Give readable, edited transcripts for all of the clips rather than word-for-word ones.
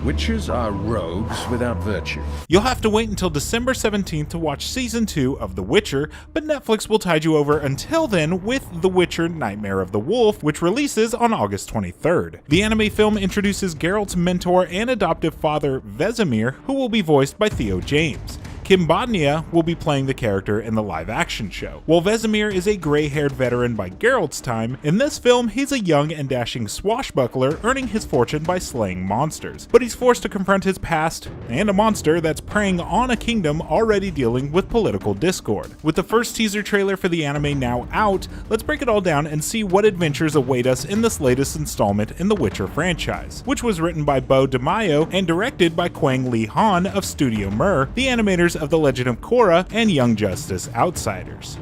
Witches are rogues without virtue. You'll have to wait until December 17th to watch Season 2 of The Witcher, but Netflix will tide you over until then with The Witcher Nightmare of the Wolf, which releases on August 23rd. The anime film introduces Geralt's mentor and adoptive father, Vesemir, who will be voiced by Theo James. Kim Bodnia will be playing the character in the live-action show. While Vesemir is a gray-haired veteran by Geralt's time, in this film he's a young and dashing swashbuckler earning his fortune by slaying monsters. But he's forced to confront his past and a monster that's preying on a kingdom already dealing with political discord. With the first teaser trailer for the anime now out, let's break it all down and see what adventures await us in this latest installment in the Witcher franchise, which was written by Bodnia and directed by Kwang Lee Han of Studio Mir, the animators of The Legend of Korra and Young Justice Outsiders.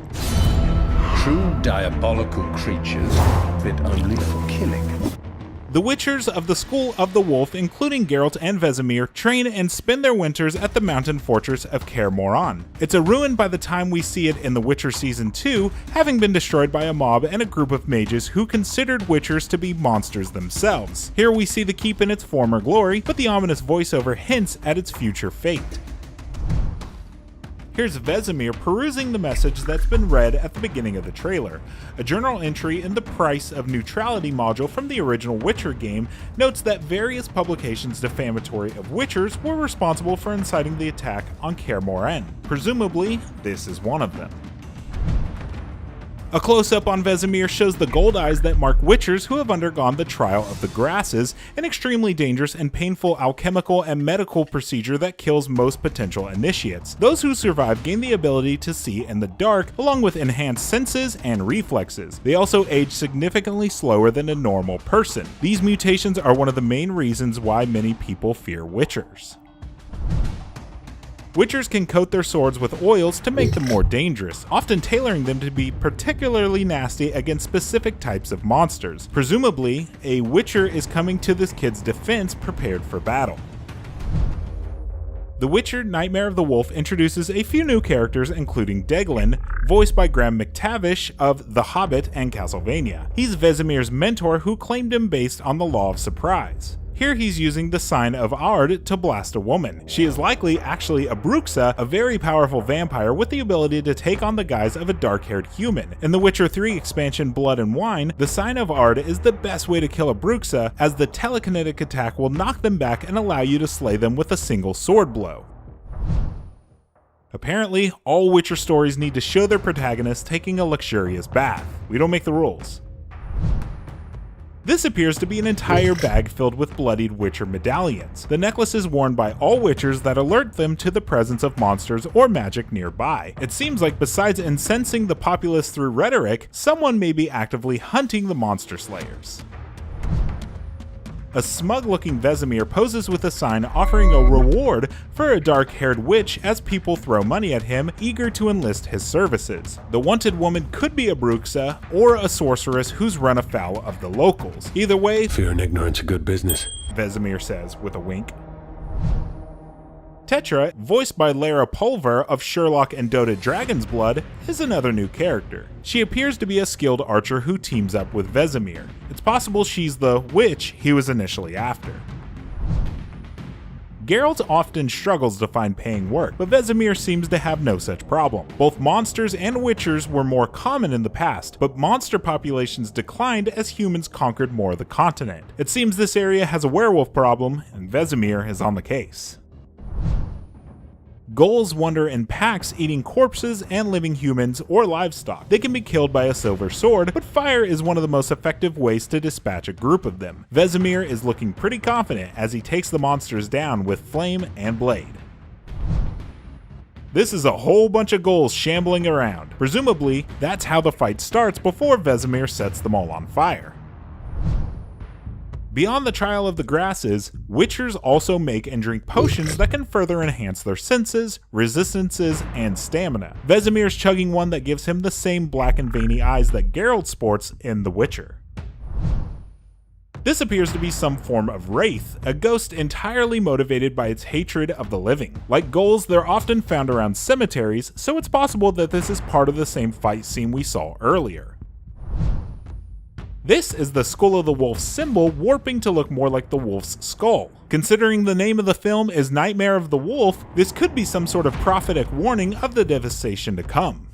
True diabolical creatures, fit only for killing. The Witchers of the School of the Wolf, including Geralt and Vesemir, train and spend their winters at the mountain fortress of Kaer Morhen. It's a ruin by the time we see it in The Witcher Season 2, having been destroyed by a mob and a group of mages who considered Witchers to be monsters themselves. Here we see the keep in its former glory, but the ominous voiceover hints at its future fate. Here's Vesemir perusing the message that's been read at the beginning of the trailer. A journal entry in the Price of Neutrality module from the original Witcher game notes that various publications defamatory of Witchers were responsible for inciting the attack on Kaer Morhen. Presumably, this is one of them. A close-up on Vesemir shows the gold eyes that mark Witchers who have undergone the Trial of the Grasses, an extremely dangerous and painful alchemical and medical procedure that kills most potential initiates. Those who survive gain the ability to see in the dark, along with enhanced senses and reflexes. They also age significantly slower than a normal person. These mutations are one of the main reasons why many people fear Witchers. Witchers can coat their swords with oils to make them more dangerous, often tailoring them to be particularly nasty against specific types of monsters. Presumably, a Witcher is coming to this kid's defense prepared for battle. The Witcher Nightmare of the Wolf introduces a few new characters, including Deglin, voiced by Graham McTavish of The Hobbit and Castlevania. He's Vesemir's mentor who claimed him based on the Law of Surprise. Here he's using the Sign of Ard to blast a woman. She is likely actually a Bruxa, a very powerful vampire with the ability to take on the guise of a dark-haired human. In the Witcher 3 expansion Blood and Wine, the Sign of Ard is the best way to kill a Bruxa, as the telekinetic attack will knock them back and allow you to slay them with a single sword blow. Apparently, all Witcher stories need to show their protagonists taking a luxurious bath. We don't make the rules. This appears to be an entire bag filled with bloodied Witcher medallions, the necklaces worn by all Witchers that alert them to the presence of monsters or magic nearby. It seems like besides incensing the populace through rhetoric, someone may be actively hunting the monster slayers. A smug-looking Vesemir poses with a sign offering a reward for a dark-haired witch as people throw money at him, eager to enlist his services. The wanted woman could be a Bruxa or a sorceress who's run afoul of the locals. Either way, fear and ignorance are good business, Vesemir says with a wink. Tetra, voiced by Lara Pulver of Sherlock and Dota Dragon's Blood, is another new character. She appears to be a skilled archer who teams up with Vesemir. It's possible she's the witch he was initially after. Geralt often struggles to find paying work, but Vesemir seems to have no such problem. Both monsters and witchers were more common in the past, but monster populations declined as humans conquered more of the continent. It seems this area has a werewolf problem, and Vesemir is on the case. Ghouls wander in packs, eating corpses and living humans or livestock. They can be killed by a silver sword, but fire is one of the most effective ways to dispatch a group of them. Vesemir is looking pretty confident as he takes the monsters down with flame and blade. This is a whole bunch of ghouls shambling around. Presumably, that's how the fight starts before Vesemir sets them all on fire. Beyond the Trial of the Grasses, Witchers also make and drink potions that can further enhance their senses, resistances, and stamina. Vesemir's chugging one that gives him the same black and veiny eyes that Geralt sports in The Witcher. This appears to be some form of wraith, a ghost entirely motivated by its hatred of the living. Like ghouls, they're often found around cemeteries, so it's possible that this is part of the same fight scene we saw earlier. This is the skull of the wolf symbol warping to look more like the wolf's skull. Considering the name of the film is Nightmare of the Wolf, this could be some sort of prophetic warning of the devastation to come.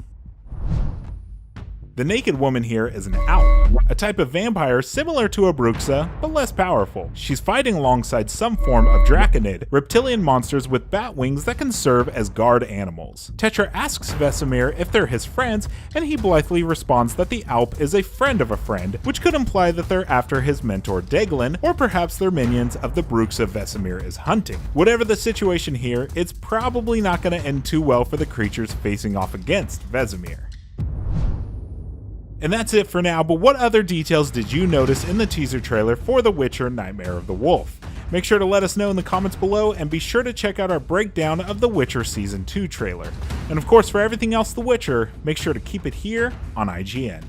The naked woman here is an Alp, a type of vampire similar to a Bruxa, but less powerful. She's fighting alongside some form of Draconid, reptilian monsters with bat wings that can serve as guard animals. Tetra asks Vesemir if they're his friends, and he blithely responds that the Alp is a friend of a friend, which could imply that they're after his mentor Deglin, or perhaps they're minions of the Bruxa Vesemir is hunting. Whatever the situation here, it's probably not going to end too well for the creatures facing off against Vesemir. And that's it for now, but what other details did you notice in the teaser trailer for The Witcher: Nightmare of the Wolf? Make sure to let us know in the comments below, and be sure to check out our breakdown of The Witcher Season 2 trailer. And of course, for everything else The Witcher, make sure to keep it here on IGN.